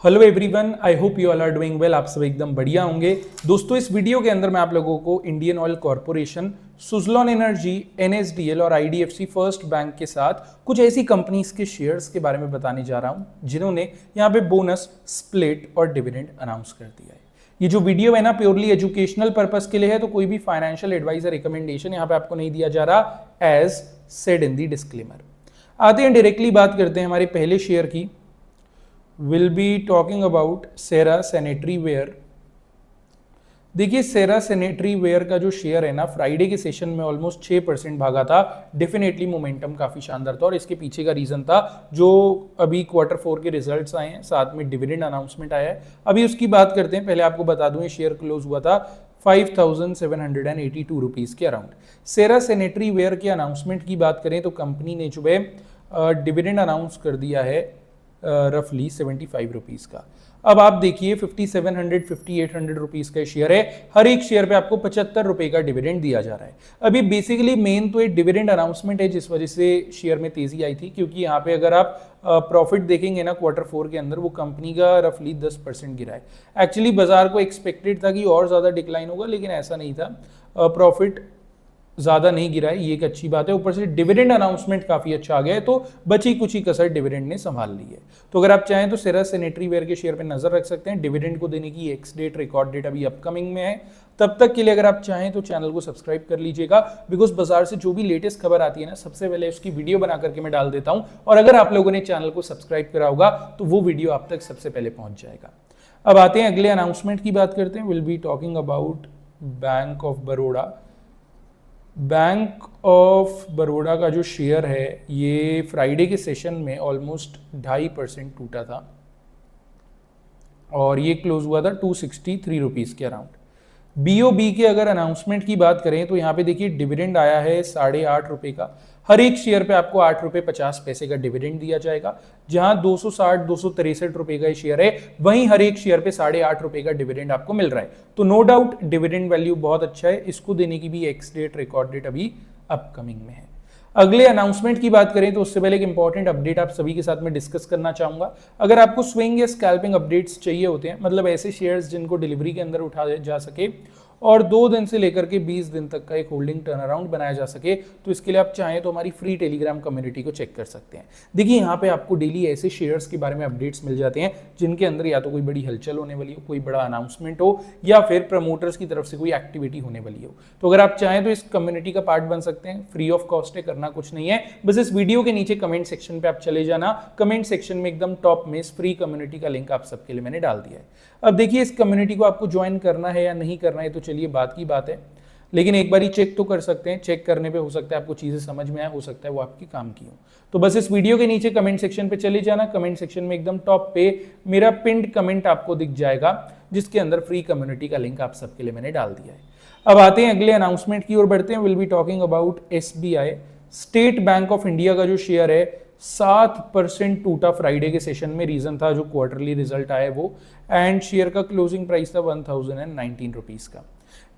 Hello everyone, I hope you all are doing well. आप सब एकदम बढ़िया होंगे। दोस्तों, इस वीडियो के अंदर मैं आप लोगों को Indian oil corporation, Suzlon energy, NSDL और आईडीएफसी फर्स्ट बैंक के साथ कुछ ऐसी कंपनीज के शेयर्स के बारे में बताने जा रहा हूं जिन्होंने यहाँ पे बोनस, स्प्लिट और डिविडेंड अनाउंस कर दिया है। ये जो वीडियो है ना, प्योरली एजुकेशनल पर्पस के लिए है, तो कोई भी फाइनेंशियल एडवाइस या रिकमेंडेशन यहाँ पे आपको नहीं दिया जा रहा, as said in the disclaimer. आते हैं डायरेक्टली बात करते हैं हमारे पहले शेयर की। Will be talking about Cera sanitary ware. देखिए, सेरा सैनिटरी वेयर का जो शेयर है ना, फ्राइडे के सेशन में ऑलमोस्ट 6% भागा था। डेफिनेटली मोमेंटम काफी शानदार था और इसके पीछे का रीजन था जो अभी Q4 के रिजल्ट्स आए हैं, साथ में डिविडेंड अनाउंसमेंट आया है। अभी उसकी बात करते हैं। पहले आपको बता दूं, ये शेयर क्लोज हुआ था 5,782 रुपीज के अराउंड। सेरा सैनिटरी वेयर के अनाउंसमेंट की बात करें तो कंपनी ने जो है डिविडेंड अनाउंस कर दिया है रफली 75 रुपीज का। अब आप देखिए 5700 5800 रुपीज का शेयर है। हर एक शेयर पे आपको 75 रुपए का डिविडेंड दिया जा रहा है। अभी बेसिकली मेन तो एक डिविडेंड अनाउंसमेंट है जिस वजह से शेयर में तेजी आई थी, क्योंकि यहाँ पे अगर आप प्रॉफिट देखेंगे ना Q4 के अंदर, वो कंपनी का रफली 10% गिरा है। एक्चुअली बाजार को एक्सपेक्टेड था कि और ज्यादा डिक्लाइन होगा, लेकिन ऐसा नहीं था। प्रॉफिट ज्यादा नहीं गिरा है, ये एक अच्छी बात है। ऊपर से डिविडेंड अनाउंसमेंट काफी अच्छा आ गया है, तो बची कुछ ही कसर डिविडेंड ने संभाल ली है। तो अगर आप चाहें तो सेरा सैनिटरी वेयर के शेयर पे नजर रख सकते हैं। डिविडेंड को देने की एक्स डेट, रिकॉर्ड डेट अभी अपकमिंग में है। तब तक के लिए अगर आप चाहें तो चैनल को सब्सक्राइब कर लीजिएगा, बिकॉज बाजार से जो भी लेटेस्ट खबर आती है ना, सबसे पहले उसकी वीडियो बना करके मैं डाल देता हूं। और अगर आप लोगों ने चैनल को सब्सक्राइब करा होगा तो वो वीडियो आप तक सबसे पहले पहुंच जाएगा। अब आते हैं अगले अनाउंसमेंट की बात करते हैं। Will be talking about bank of Baroda. Bank of Baroda का जो शेयर है, ये फ्राइडे के सेशन में ऑलमोस्ट 2.5% टूटा था और ये क्लोज हुआ था 263 रुपीज के अराउंड। बीओबी के अगर अनाउंसमेंट की बात करें तो यहाँ पे देखिए डिविडेंड आया है 8.5 रुपए का। हर एक शेयर पे आपको 8 रुपए 50 पैसे का डिविडेंड दिया जाएगा। जहां 263 रुपए का शेयर है, वहीं हर एक शेयर पे 8.5 रुपए का डिविडेंड आपको मिल रहा है। तो नो डाउट डिविडेंड वैल्यू बहुत अच्छा है। इसको देने की भी एक्स डेट, रिकॉर्ड डेट अभी अपकमिंग में है। अगले अनाउंसमेंट की बात करें तो उससे पहले एक इंपॉर्टेंट अपडेट आप सभी के साथ में डिस्कस करना चाहूंगा। अगर आपको स्विंग या स्कैल्पिंग अपडेट्स चाहिए होते हैं, मतलब ऐसे शेयर्स जिनको डिलीवरी के अंदर उठाया जा सके और 2 दिन से लेकर के 20 दिन तक का एक होल्डिंग टर्न अराउंड बनाया जा सके, तो इसके लिए आप चाहें तो हमारी फ्री टेलीग्राम कम्युनिटी को चेक कर सकते हैं। देखिए, यहाँ पे आपको डेली ऐसे शेयर्स के बारे में अपडेट्स मिल जाते हैं जिनके अंदर या तो कोई बड़ी हलचल होने वाली हो, कोई बड़ा अनाउंसमेंट हो, या फिर प्रमोटर्स की तरफ से कोई एक्टिविटी होने वाली हो। तो अगर आप चाहें तो इस कम्युनिटी का पार्ट बन सकते हैं। फ्री ऑफ कॉस्ट है, करना कुछ नहीं है। बस इस वीडियो के नीचे कमेंट सेक्शन पे आप चले जाना। कमेंट सेक्शन में एकदम टॉप में इस फ्री कम्युनिटी का लिंक आप सबके लिए मैंने डाल दिया है। अब देखिए, इस कम्युनिटी को आपको ज्वाइन करना है या नहीं करना है, तो चलिए बात की बात है, लेकिन एक बार ही चेक तो कर सकते हैं। चेक करने पे हो सकता है आपको चीजें समझ में आए, हो सकता है वो आपके काम की हो। तो बस इस वीडियो के नीचे कमेंट सेक्शन पे चले जाना। कमेंट सेक्शन में एकदम टॉप पे मेरा पिंड कमेंट आपको दिख जाएगा, जिसके अंदर फ्री कम्युनिटी का लिंक आप सबके लिए मैंने डाल दिया है। अब आते हैं अगले अनाउंसमेंट की ओर बढ़ते हैं। Will be talking about SBI। State bank of India का जो शेयर है 7% टूटा फ्राइडे के सेशन में। रीजन था जो क्वार्टरली रिजल्ट आया वो, एंड शेयर का क्लोजिंग प्राइस था 1019 रुपीज का।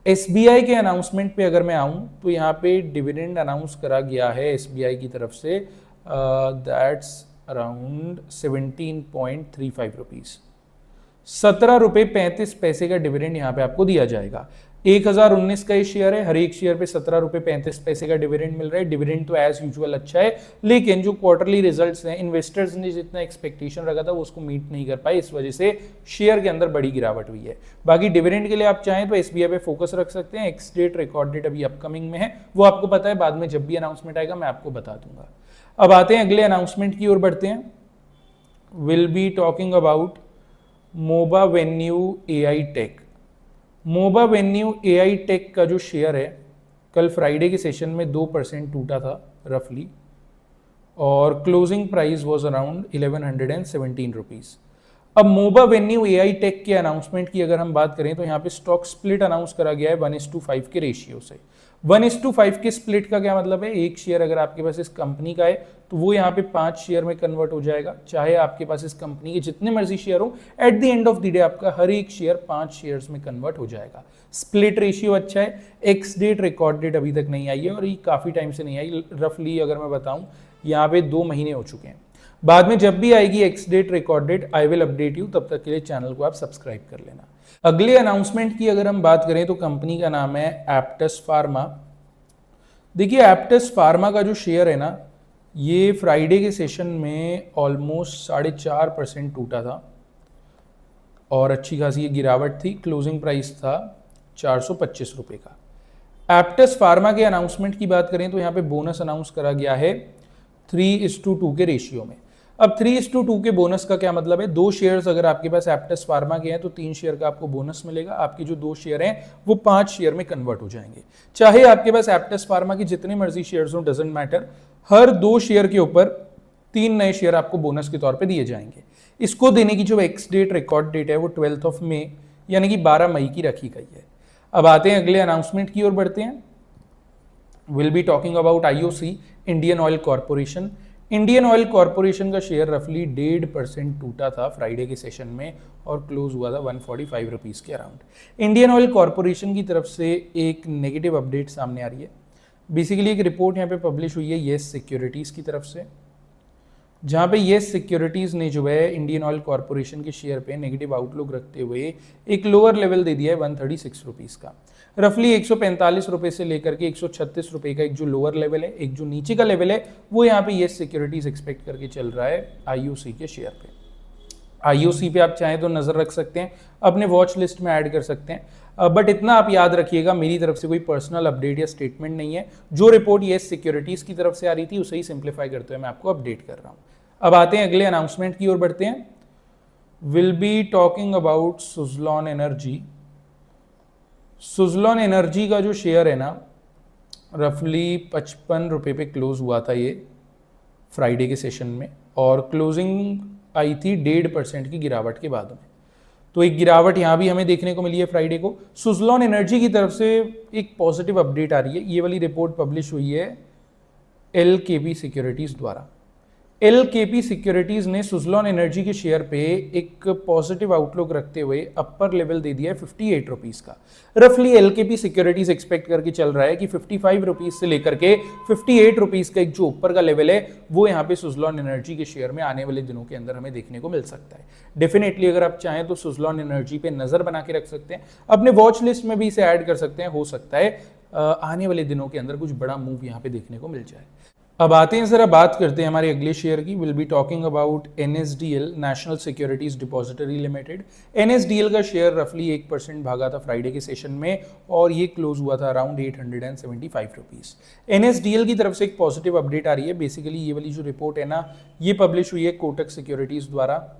SBI के अनाउंसमेंट पे अगर मैं आऊं तो यहाँ पे डिविडेंड अनाउंस करा गया है SBI की तरफ से, दैट्स अराउंड 17.35 रुपीज। 17 रुपए 35 पैसे का डिविडेंड यहाँ पे आपको दिया जाएगा। 1019 का ये शेयर है, हर एक शेयर पे 17 रुपए 35 पैसे का डिविडेंड मिल रहा है। डिविडेंड तो एज यूजुअल अच्छा है, लेकिन जो क्वार्टरली रिजल्ट्स हैं, इन्वेस्टर्स ने जितना एक्सपेक्टेशन रखा था वो उसको मीट नहीं कर पाए, इस वजह से शेयर के अंदर बड़ी गिरावट हुई है। बाकी डिविडेंड के लिए आप चाहें तो SBI पे फोकस रख सकते हैं। एक्स डेट, रिकॉर्ड डेट अभी अपकमिंग में है, वो आपको पता है। बाद में जब भी अनाउंसमेंट आएगा मैं आपको बता दूंगा। अब आते हैं अगले अनाउंसमेंट की ओर बढ़ते हैं। Will be talking about Mobavenue AI tech. Mobavenue AI tech का जो शेयर है, कल फ्राइडे के सेशन में 2% टूटा था रफली, और closing price was around 1117 rupees. अब मोबा वेन्यू AI टेक के अनाउंसमेंट की अगर हम बात करें तो यहाँ पे स्टॉक स्प्लिट अनाउंस करा गया है 1:5 के रेशियो से। 1:5 के स्प्लिट का क्या मतलब है? एक शेयर अगर आपके पास इस कंपनी का है तो वो यहाँ पे 5 शेयर में कन्वर्ट हो जाएगा। चाहे आपके पास इस कंपनी के जितने मर्जी शेयर हो, at the end of the day आपका हर एक शेयर 5 शेयर्स में कन्वर्ट हो जाएगा। स्प्लिट रेशियो अच्छा है। एक्स डेट, रिकॉर्ड डेट अभी तक नहीं आई है और ये काफी टाइम से नहीं आई। रफली अगर मैं बताऊं, यहाँ पे 2 महीने हो चुके हैं। बाद में जब भी आएगी ex date record date I will update you, तब तक के लिए चैनल को आप सब्सक्राइब कर लेना। अगले अनाउंसमेंट की अगर हम बात करें तो कंपनी का नाम है एप्टस फार्मा। देखिए एप्टस फार्मा का जो शेयर है ना, ये फ्राइडे के सेशन में ऑलमोस्ट 4.5% टूटा था और अच्छी खासी ये गिरावट थी। क्लोजिंग प्राइस था 425 रुपये का। एप्टस फार्मा के अनाउंसमेंट की बात करें तो यहाँ पे बोनस अनाउंस करा गया है 3:2 के रेशियो में। अब 3:2 के बोनस का क्या मतलब है, 2 शेयर्स अगर आपके पास एप्टस फार्मा के हैं तो 3 शेयर का आपको बोनस मिलेगा। आपके जो 2 शेयर हैं वो 5 शेयर में कन्वर्ट हो जाएंगे। चाहे आपके पास एप्टस फार्मा की जितने मर्जी शेयर्स हो, डजेंट मैटर, हर 2 शेयर के ऊपर 3 नए शेयर आपको बोनस के तौर पे दिए जाएंगे। इसको देने की जो एक्स डेट रिकॉर्ड डेट है वो 12 मई यानी कि 12 मई की रखी गई है। अब आते हैं अगले अनाउंसमेंट की ओर बढ़ते हैं। Will be talking about IOC, Indian oil corporation. Indian oil corporation का शेयर रफली 1.5% टूटा था फ्राइडे के सेशन में और क्लोज हुआ था 145 रुपीज़ के अराउंड। इंडियन ऑयल कॉर्पोरेशन की तरफ से एक नेगेटिव अपडेट सामने आ रही है। बेसिकली एक रिपोर्ट यहाँ पे पब्लिश हुई है येस सिक्योरिटीज़ की तरफ से, जहाँ पे येस सिक्योरिटीज़ ने जो है इंडियन ऑयल कॉर्पोरेशन के शेयर पे नेगेटिव आउटलुक रखते हुए एक लोअर लेवल दे दिया है 136 रुपीज़ का। रफली 145 रुपये से लेकर के 136 रुपये का एक जो लोअर लेवल है, एक जो नीचे का लेवल है, वो यहाँ पे येस सिक्योरिटीज़ एक्सपेक्ट करके चल रहा है आईओसी के शेयर पे। आईओसी पे आप चाहें तो नज़र रख सकते हैं, अपने वॉच लिस्ट में ऐड कर सकते हैं। बट इतना आप याद रखिएगा, मेरी तरफ से कोई पर्सनल अपडेट या स्टेटमेंट नहीं है। जो रिपोर्ट येस सिक्योरिटीज़ की तरफ से आ रही थी उसे ही सिंप्लीफाई करते हुए मैं आपको अपडेट कर रहा हूँ। अब आते हैं अगले अनाउंसमेंट की ओर बढ़ते हैं। Will be talking about Suzlon energy. Suzlon energy का जो शेयर है ना, रफली 55 रुपये पे क्लोज हुआ था ये फ्राइडे के सेशन में और क्लोजिंग आई थी 1.5% की गिरावट के बाद में। तो एक गिरावट यहाँ भी हमें देखने को मिली है फ्राइडे को। सुजलॉन एनर्जी की तरफ से एक पॉजिटिव अपडेट आ रही है। ये वाली रिपोर्ट पब्लिश हुई है एलकेपी सिक्योरिटीज़ द्वारा। एलकेपी सिक्योरिटीज़ ने सुजलॉन एनर्जी के शेयर पे एक पॉजिटिव आउटलुक रखते हुए अपर लेवल दे दिया है 58 रुपीज़ का। रफली एलकेपी सिक्योरिटीज़ एक्सपेक्ट करके चल रहा है कि 55 रुपीज़ से लेकर के 58 रुपीज़ का एक जो ऊपर का लेवल है वो यहाँ पे सुजलॉन एनर्जी के शेयर में आने वाले दिनों के अंदर हमें देखने को मिल सकता है। डेफिनेटली अगर आप चाहें तो सुजलॉन एनर्जी पे नज़र बना के रख सकते हैं, अपने वॉच लिस्ट में भी इसे ऐड कर सकते हैं। हो सकता है आने वाले दिनों के अंदर कुछ बड़ा मूव यहाँ पे देखने को मिल जाए। अब आते हैं जरा बात करते हैं हमारे अगले शेयर की। Will be talking about NSDL, national securities depository limited. NSDL का शेयर रफली 1% भागा था फ्राइडे के सेशन में और ये क्लोज हुआ था अराउंड 875 रुपीज़। एनएसडीएल की तरफ से एक पॉजिटिव अपडेट आ रही है। बेसिकली ये वाली जो रिपोर्ट है ना, ये पब्लिश हुई है कोटक सिक्योरिटीज़ द्वारा,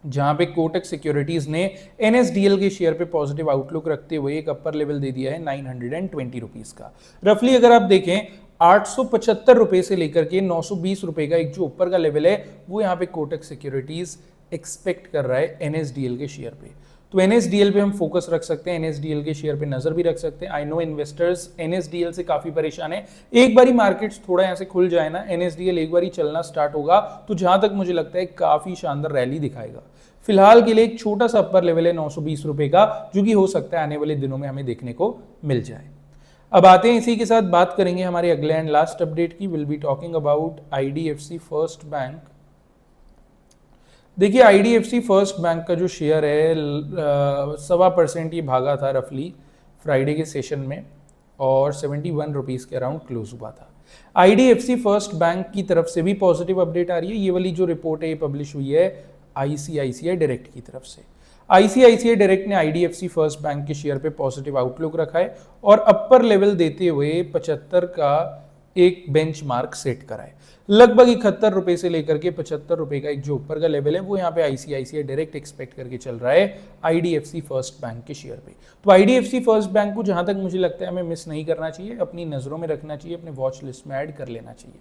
जहां पे कोटक सिक्योरिटीज ने एनएसडीएल के शेयर पे पॉजिटिव आउटलुक रखते हुए एक अपर लेवल दे दिया है 920 रुपीज़ का। रफली अगर आप देखें 875 रुपये से लेकर के 920 रुपये का एक जो ऊपर का लेवल है वो यहाँ पे कोटक सिक्योरिटीज एक्सपेक्ट कर रहा है एनएसडीएल के शेयर पे। तो एनएसडीएल पे हम फोकस रख सकते हैं, एनएसडीएल के शेयर पे नजर भी रख सकते हैं। आई नो इन्वेस्टर्स एनएसडीएल से काफी परेशान है। एक बारी मार्केट्स थोड़ा यहाँ से खुल जाए ना, एनएसडीएल एक बारी चलना स्टार्ट होगा तो जहां तक मुझे लगता है काफी शानदार रैली दिखाएगा। फिलहाल के लिए एक छोटा सा अपर लेवल है 920 रुपये का, जो कि हो सकता है आने वाले दिनों में हमें देखने को मिल जाए। अब आते हैं इसी के साथ बात करेंगे हमारे अगले एंड लास्ट अपडेट की। Will be talking about IDFC first bank. देखिए आईडीएफसी फर्स्ट बैंक का जो शेयर है 1.25% ये भागा था रफली फ्राइडे के सेशन में और 71 रुपीज़ के अराउंड क्लोज हुआ था। आईडीएफसी फर्स्ट बैंक की तरफ से भी पॉजिटिव अपडेट आ रही है। ये वाली जो रिपोर्ट है ये पब्लिश हुई है आईसीआईसीआई डायरेक्ट की तरफ से। आईसीआईसीआई डायरेक्ट ने आईडीएफसी फर्स्ट बैंक के शेयर पे पॉजिटिव आउटलुक रखा है और अपर लेवल देते हुए 75 का एक बेंचमार्क सेट करा है। लगभग 71 रुपये से लेकर के 75 रुपये का एक जो ऊपर का लेवल है वो यहाँ पे आईसीआईसीआई डायरेक्ट एक्सपेक्ट करके चल रहा है आईडीएफसी फर्स्ट बैंक के शेयर पे। तो आईडीएफसी फर्स्ट बैंक को जहां तक मुझे लगता है हमें मिस नहीं करना चाहिए, अपनी नजरों में रखना चाहिए, अपने वॉच लिस्ट में ऐड कर लेना चाहिए।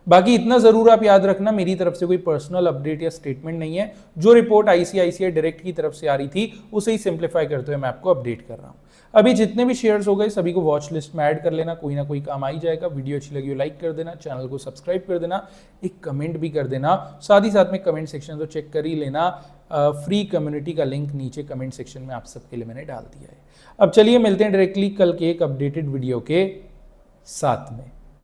बाकी इतना जरूर आप याद रखना, मेरी तरफ से कोई पर्सनल अपडेट या स्टेटमेंट नहीं है। जो रिपोर्ट आईसीआईसीआई डायरेक्ट की तरफ से आ रही थी उसे ही सिंप्लीफाई करते हुए मैं आपको अपडेट कर रहा हूँ। अभी जितने भी शेयर्स हो गए सभी को वॉच लिस्ट में ऐड कर लेना, कोई ना कोई काम आ ही जाएगा। वीडियो अच्छी लगी हो लाइक कर देना, चैनल को सब्सक्राइब कर देना, एक कमेंट भी कर देना। साथ ही साथ में कमेंट सेक्शन तो चेक कर ही लेना, फ्री कम्युनिटी का लिंक नीचे कमेंट सेक्शन में आप सबके लिए मैंने डाल दिया है। अब चलिए मिलते हैं डायरेक्टली कल के एक अपडेटेड वीडियो के साथ में।